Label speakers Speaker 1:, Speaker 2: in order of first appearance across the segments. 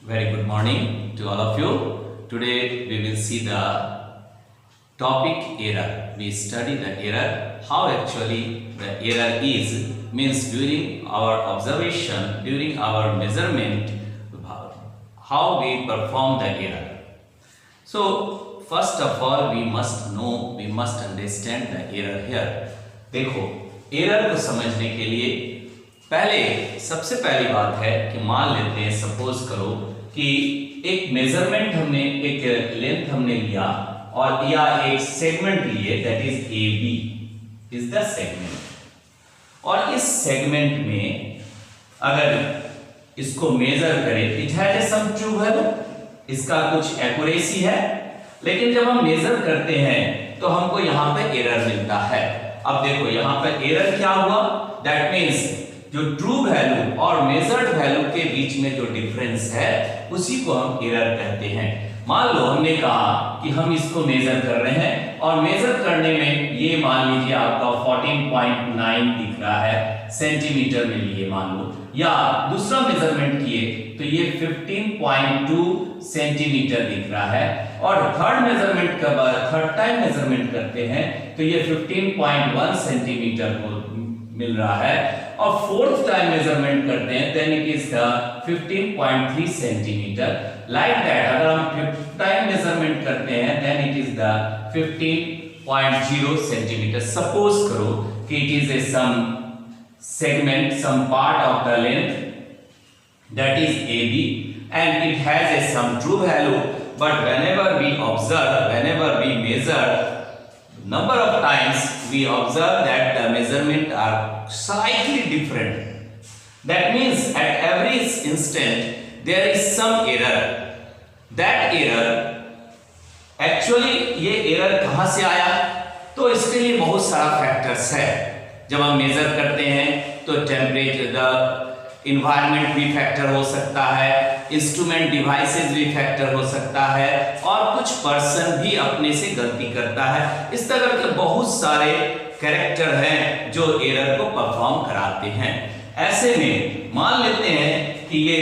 Speaker 1: Very good morning to all of you. Today we will see the topic error. We study the error, how actually the error is, means during our observation, during our measurement, how we perform the error. So first of all we must know, we must understand the error here. देखो error को समझने के लिए पहले सबसे पहली बात है कि मान लेते हैं, सपोज करो कि एक मेजरमेंट हमने, एक लेंथ हमने लिया और या एक सेगमेंट लिए, that is A B is the segment, और इस सेगमेंट में अगर इसको मेजर करें, it has some true value, इसका कुछ एक्यूरेसी है, लेकिन जब हम मेजर करते हैं तो हमको यहाँ पे एरर मिलता है। अब देखो यहाँ पे एरर क्या हुआ, दैट मीन्स जो ट्रू वैल्यू और मेजर्ड वैल्यू के बीच में जो डिफरेंस है उसी को हम एरर कहते हैं। मान लो हमने कहा कि हम इसको मेजर कर रहे हैं और मेजर करने में ये मान लीजिए आपका 14.9 दिख रहा है सेंटीमीटर में लिए मान लो, या दूसरा मेजरमेंट किए तो ये 15.2 सेंटीमीटर दिख रहा है, और थर्ड मेजरमेंट के बाद थर्ड टाइम मेजरमेंट करते हैं तो ये 15.1 सेंटीमीटर को मिल रहा है, और फोर्थ टाइम मेजरमेंट करते हैं then it is the 15.3 centimetre. Like that अगर हम फिफ्थ टाइम मेजरमेंट करते हैं then it is the 15.0 centimetre. Suppose करो कि it is a some segment, some part of the length that is AB and it has a some true value, but whenever we observe, whenever we measure number of times, we observe that the measurement are slightly different. That means at every instant there is some error. That error actually ये error कहाँ से आया, तो इसके लिए बहुत सारा factors है। जब हम मेजर करते हैं तो टेम्परेचर, द इन्वायरमेंट भी फैक्टर हो सकता है, इंस्ट्रूमेंट डिवाइसेस भी फैक्टर हो सकता है, और कुछ पर्सन भी अपने से गलती करता है। इस तरह के बहुत सारे कैरेक्टर हैं जो एरर को परफॉर्म कराते हैं। ऐसे में मान लेते हैं कि ये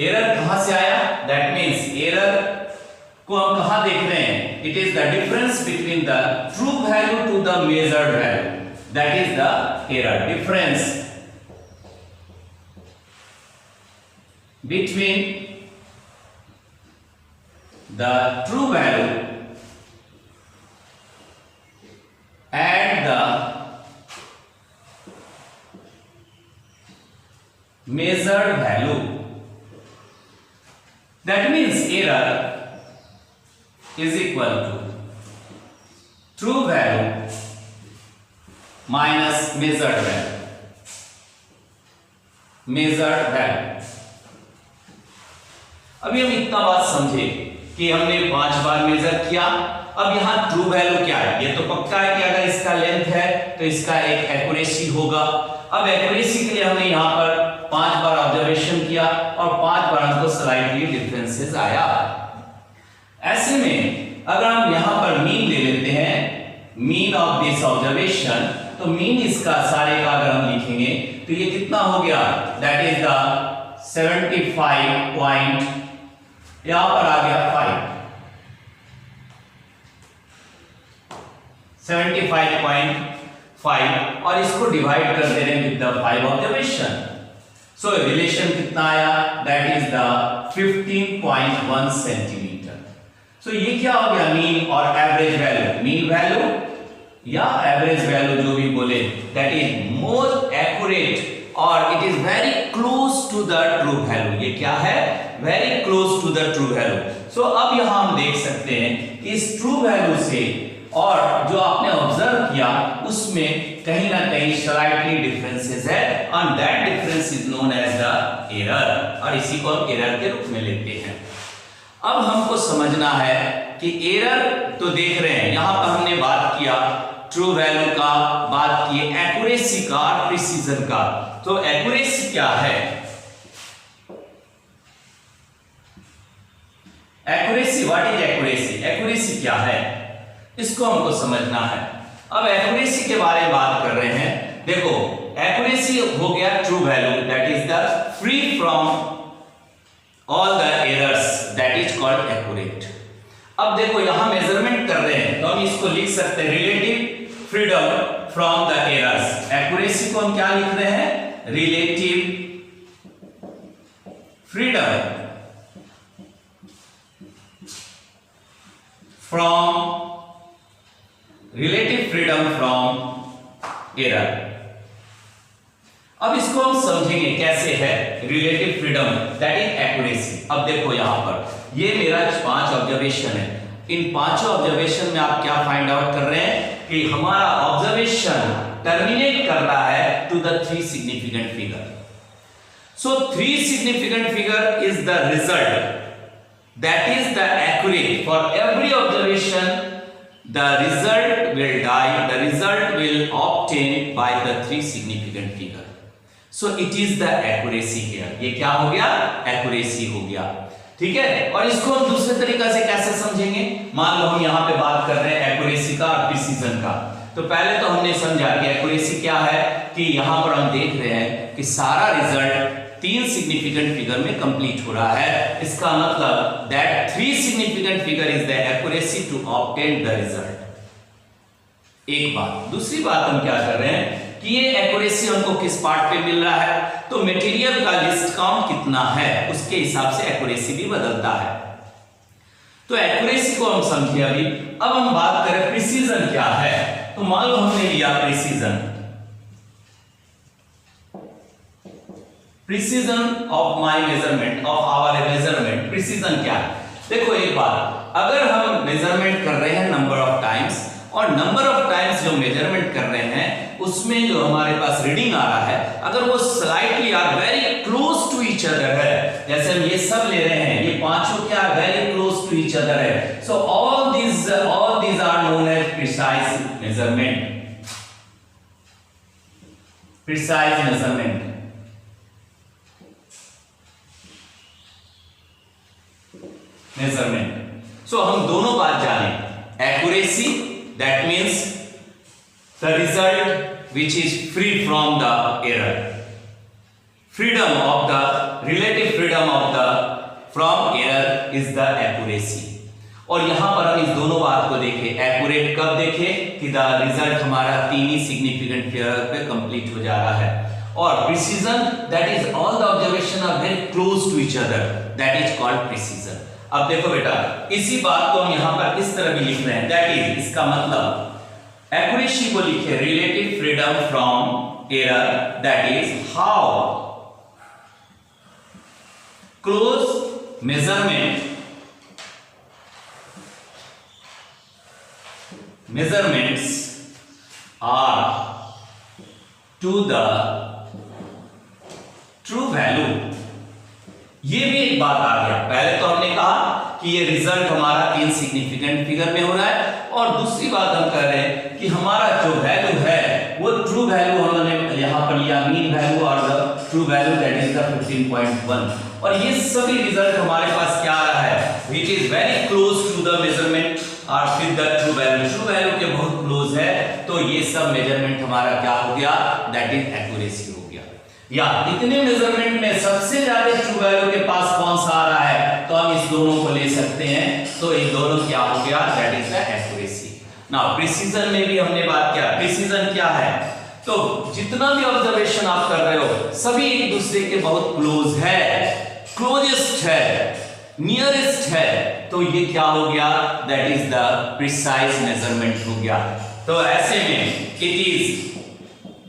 Speaker 1: एरर कहां से आया, दैट मीन्स एरर को हम कहां देख रहे हैं, it is the difference between the true value to the measured value, that is the error, difference between the true value and the measured value. That means error is equal to true value minus measured value, measured value. अभी हम इतना बात समझे कि हमने 5 बार major किया। अब यहां ट्रू वैल्यू क्या है, ये तो पक्का है कि अगर इसका लेंथ है तो इसका एक एक्यूरेसी होगा। अब एक्यूरेसी के लिए हमने यहां पर 5 बार ऑब्जर्वेशन किया और 5 बार हमको स्लाइटली डिफरेंसेस आया। ऐसे में अगर हम यहां पर मीन ले लेते हैं, मीन ऑफ दिस ऑब्जर्वेशन, तो मीन इसका सारे का अगर हम लिखेंगे तो ये कितना हो गया, दैट इज द 75 पॉइंट, यहां पर आ गया 75.5, और इसको डिवाइड कर दे रहे हैं with the 5 observation. So relation कितना आया, that is the 15.1 centimetre. So ये क्या हो गया, मीन और एवरेज वैल्यू, मीन वैल्यू या एवरेज वैल्यू जो भी बोले, दैट इज मोर एक्यूरेट और it is very close to the true value. ये क्या है, very close to the true value. So अब यहां हम देख सकते हैं कि इस ट्रू वैल्यू से और जो आपने ऑब्जर्व किया उसमें कहीं ना कहीं स्लाइटली डिफरेंसेस है, and that difference is known as the error, और इसी को हम एरर के रूप में लेते हैं। अब हमको समझना है कि एरर तो देख रहे हैं, यहां पर हमने बात किया ट्रू वैल्यू का, बात की एक्यूरेसी का और प्रिसीजन का। तो एक्यूरेसी क्या है, accuracy, what is accuracy, accuracy क्या है, इसको हमको समझना है। अब एक्यूरेसी के बारे में बात कर रहे हैं। देखो एक्यूरेसी हो गया true value, that is the free from all the errors that is called accurate. अब देखो यहां मेजरमेंट कर रहे हैं तो हम इसको लिख सकते हैं relative freedom from the errors. Accuracy को हम क्या लिख रहे हैं? Relative freedom from error. अब इसको हम समझेंगे कैसे है relative freedom that is accuracy. अब देखो यहां पर ये मेरा 5 ऑब्जर्वेशन है। इन 5 ऑब्जर्वेशन में आप क्या फाइंड आउट कर रहे हैं कि हमारा ऑब्जर्वेशन टर्मिनेट कर रहा है to the 3 significant figure. So 3 significant figure is the result that is the accurate for every observation. The result will die, the result will obtained by the 3 significant figure. So it is the accuracy here. ये क्या हो गया? accuracy हो गया। ठीक है, और इसको हम दूसरे तरीका से कैसे समझेंगे? मान लो हम यहाँ पे बात कर रहे हैं accuracy का और precision का। तो पहले तो हमने समझा कि accuracy क्या है, कि यहाँ पर हम देख रहे हैं कि सारा रिजल्ट 3 सिग्निफिकेंट फिगर में कंप्लीट हो रहा है। इसका मतलब that 3 significant figure is the accuracy to obtain the result. एक बात। दूसरी बात हम क्या कर रहे हैं कि ये एक्यूरेसी हमको किस पार्ट पे मिल रहा है, तो मटेरियल का लिस्ट काउंट कितना है उसके हिसाब से एक्यूरेसी भी बदलता है। तो एक्यूरेसी को हम समझे अभी। अब हम बात करें प्रिसीजन क्या है। तो मान लो हमने लिया precision, precision of my measurement of our measurement। precision क्या है? देखो एक बात, अगर हम मेजरमेंट कर रहे हैं नंबर ऑफ टाइम्स और नंबर ऑफ टाइम्स जो मेजरमेंट कर रहे हैं उसमें जो हमारे पास रीडिंग आ रहा है अगर वो slightly are very close to each other है, जैसे हम ये सब ले रहे हैं, ये पांचों क्या very close to each other so. All ऑल these are known as precise measurement। precise measurement measurement. So हम दोनों बात जाने, accuracy that means the result which is free from the error, freedom of the relative freedom of the from error is the accuracy. और यहां पर हम इस दोनों बात को देखें, एक्यूरेट कब देखें कि द रिजल्ट हमारा 3 ही सिग्निफिकेंट फिगर पे कंप्लीट हो जा रहा है, और precision that is all the observation are very close to each other, that is called precision. अब देखो बेटा, इसी बात को हम यहां पर इस तरह भी लिख रहे हैं, दैट इज, इसका मतलब एक्यूरेसी को लिखे relative freedom from error, that is how close measurements are to the true value। ये भी एक बात आ गया। पहले तो हमने कहा कि ये रिजल्ट हमारा इनसिग्निफिकेंट फिगर में हो रहा है, और दूसरी बात हम कह रहे हैं कि हमारा जो वैल्यू है वो ट्रू वैल्यू हमने यहां पर लिया, मीन वैल्यू और the true value that is the 15.1। और ये सभी रिजल्ट हमारे पास क्या आ रहा है, which is very close to the measurement और विद द ट्रू वैल्यू के बहुत क्लोज है। तो ये सब मेजरमेंट हमारा क्या हो गया, दैट इज एक्यूरेसी हो गया। या इतने मेजरमेंट में सबसे ज्यादा ट्रू वैल्यू के पास कौन सा आ रहा है, तो हम इस दोनों को ले सकते हैं। तो ये दोनों क्या हो गया, that is the accuracy. Now precision में भी हमने बात किया, प्रिसीजन क्या है, तो जितना भी ऑब्जर्वेशन आप कर रहे हो सभी एक दूसरे के बहुत क्लोज है, क्लोजेस्ट है, नियरेस्ट है, तो ये क्या हो गया, that is the precise measurement हो गया। तो ऐसे में इट इज,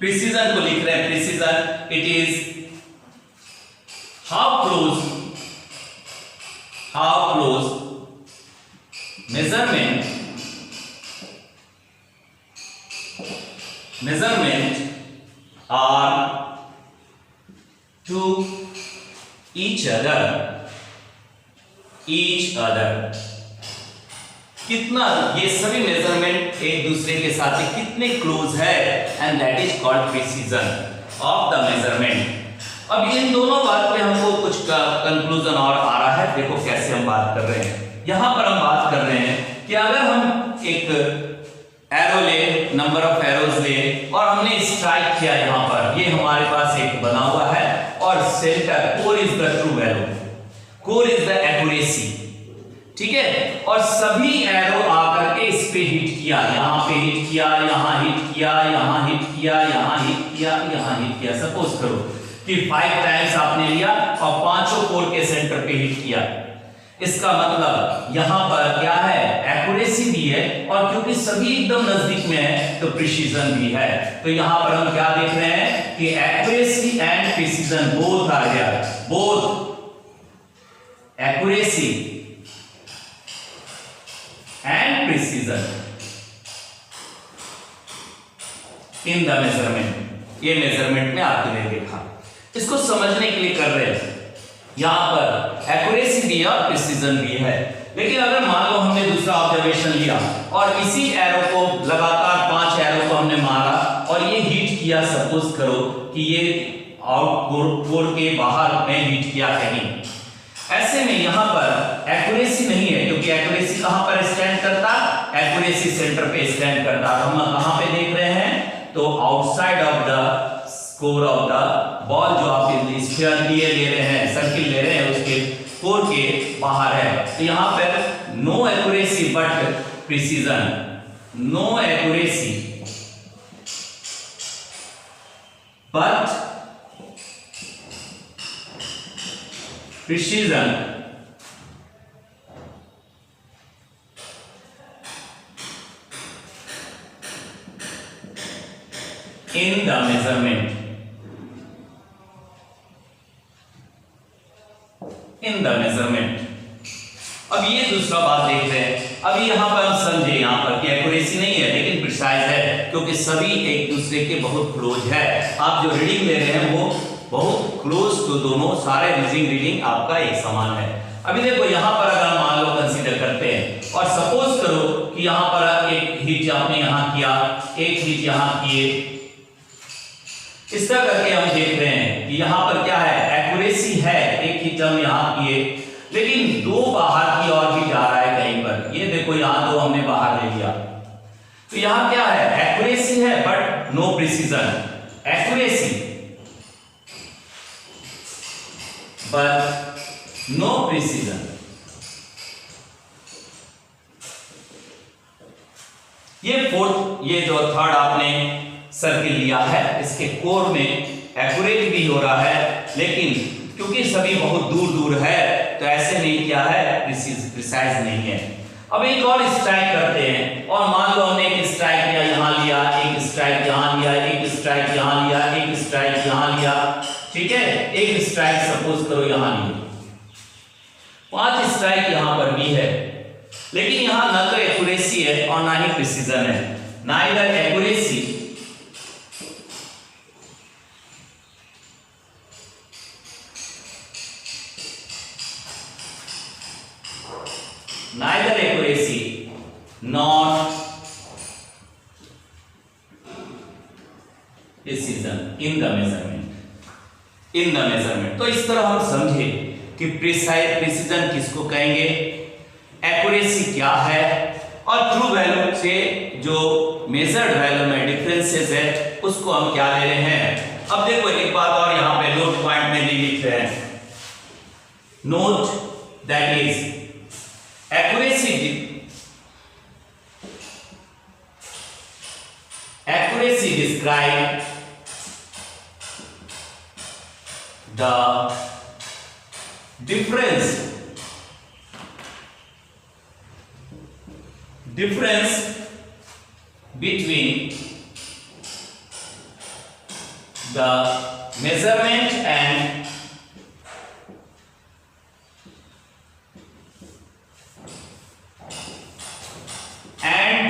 Speaker 1: प्रिसीजन को लिख रहे हैं, precision it is how close measurement are to each other कितना ये सभी मेजरमेंट एक दूसरे के साथ कितने क्लोज है, and that is called precision of the measurement. अब इन दोनों बात पे हमको कुछ कंक्लूजन और आ रहा है। देखो कैसे हम बात कर रहे हैं, यहां पर हम बात कर रहे हैं कि अगर हम एक एरो ले, नंबर ऑफ एरोज ले, और हमने स्ट्राइक किया यहां पर, ये हमारे पास एक बना हुआ है, और centre core is the true value, core is the accuracy, ठीक है, और सभी एरो आकर के इस पे हिट किया, यहां पे हिट किया, यहां हिट किया, यहां हिट किया, यहां हिट किया, यहां हिट किया। सपोज करो कि 5 टाइम्स आपने लिया और पांचों कोर के सेंटर पे हिट किया। इसका मतलब यहां पर क्या है, एक्यूरेसी भी है, और क्योंकि सभी एकदम नजदीक में है तो प्रिसीजन भी है। तो यहां पर हम क्या देख रहे हैं कि एक्यूरेसी एंड प्रिसीजन बोथ आ गया, both accuracy and precision in the measurement. ये मेजरमेंट में आपने देखा, इसको समझने के लिए कर रहे हैं। यहां पर एक्यूरेसी भी है और प्रिसीजन भी है। लेकिन अगर मान लो हमने दूसरा ऑब्जर्वेशन लिया और इसी एरो को लगातार 5 एरो को हमने मारा और ये हिट किया, सपोज करो कि ये आउट कोर के बाहर में हिट किया कहीं, ऐसे में यहां पर एक्यूरेसी नहीं है, क्योंकि एक्यूरेसी कहां पर स्टैंड करता, एक्यूरेसी सेंटर पे स्टैंड करता। हम कहां पे देख रहे हैं, तो outside of the core of the ball, जो आप स्फीयर ले रहे हैं, सर्किल ले रहे हैं, उसके कोर के बाहर है। तो यहां पर no accuracy but precision, no accuracy but precision in the measurement, in the measurement। अब ये दूसरा बात देख रहे हैं। अब यहाँ पर हम समझे, यहाँ पर कि एक्यूरेसी नहीं है लेकिन प्रिसाइज है, क्योंकि सभी एक दूसरे के बहुत क्लोज है। आप जो रीडिंग ले रहे हैं वो बहुत क्लोज टू, दोनों सारे रीडिंग आपका एक समान है। अभी देखो यहाँ पर अगर हम मान लो कंसीडर करते हैं और सपोज करो कि यहाँ पर एक हिट आपने यहाँ किया, एक हिट यहाँ किए, इस तरह करके हम देख रहे हैं कि यहां पर क्या है, एक्यूरेसी है, एक हिट हम यहां किए, लेकिन दो बाहर की ओर भी जा रहा है कहीं पर। ये देखो यहां दो हमने बाहर ले लिया, तो यहां क्या है, एक्यूरेसी है but no precision, accuracy but no precision. ये जो थर्ड आपने सर्किल लिया है, इसके कोर में एक्यूरेट भी हो रहा है, लेकिन क्योंकि सभी बहुत दूर दूर है तो ऐसे नहीं किया है, प्रिसाइज नहीं है। अब एक और स्ट्राइक करते हैं, और मान लो हमने एक स्ट्राइक लिया, यहां लिया, एक स्ट्राइक यहां लिया, एक स्ट्राइक यहां लिया, एक स्ट्राइक यहां लिया, ठीक है, एक स्ट्राइक सपोज करो यहां लिया, 5 स्ट्राइक यहां पर भी है, लेकिन यहां ना तो एक्यूरेसी है और ना ही प्रिसीजन है, neither accuracy neither accuracy nor precision in the measurement। तो इस तरह हम समझे कि प्रिसीजन किसको कहेंगे, एक्यूरेसी क्या है, और ट्रू वैल्यू से जो मेजर्ड वैल्यू में डिफरेंसेस है उसको हम क्या ले रहे हैं। अब देखो एक बात और यहां पे नोट पॉइंट में लिख रहे हैं, note that is accuracy describe the difference between the measurement and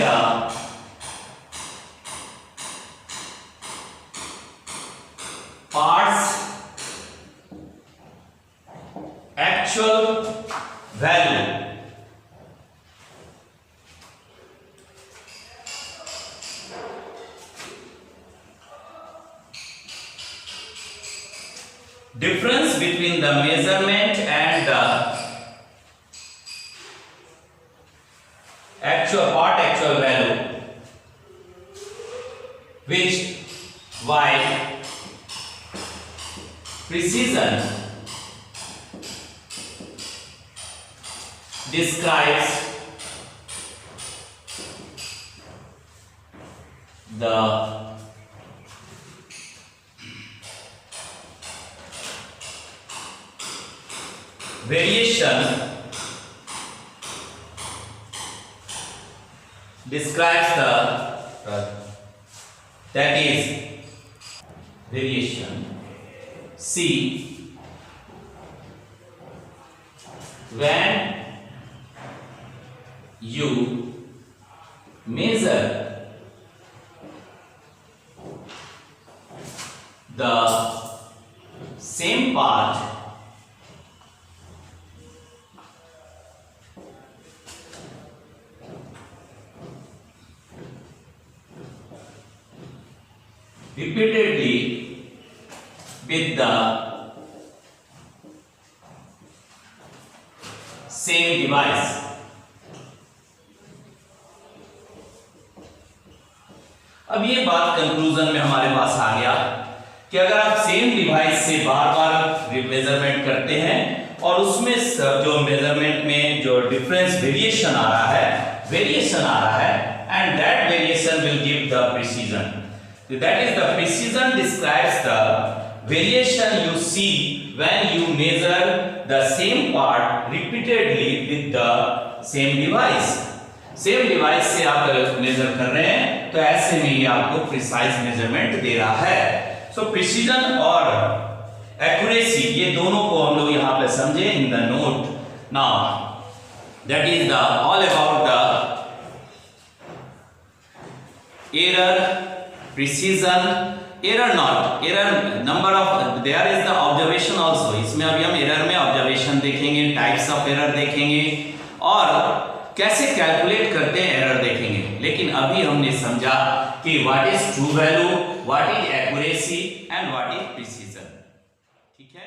Speaker 1: the parts actual value। Difference between the measurement and the actual value, which while precision describes the variation describes the that is variation. C, when you measure the same part repeatedly with the same device, अब ये बात conclusion में हमारे पास आ गया कि अगर आप same device से बार बार मेजरमेंट करते हैं और उसमें जो मेजरमेंट में जो डिफरेंस वेरिएशन आ रहा है and that variation will give the precision. That is the precision describes the variation you see when you measure the same part repeatedly with the same device. Same device से आप major कर रहे हैं तो ऐसे में ये आपको प्रिसाइज मेजरमेंट दे रहा है. सो प्रिसीजन और एक्यूरेसी ये दोनों को हम लोग यहाँ पे समझे in the note. Now that is the all about the error, precision, error not, error number of, there is the observation also. इसमें अभी हम एरर में ऑब्जर्वेशन देखेंगे, टाइप्स ऑफ एरर देखेंगे और कैसे कैलकुलेट करते हैं एरर देखेंगे. लेकिन अभी हमने समझा कि what is true value, what is accuracy and what is precision. ठीक है.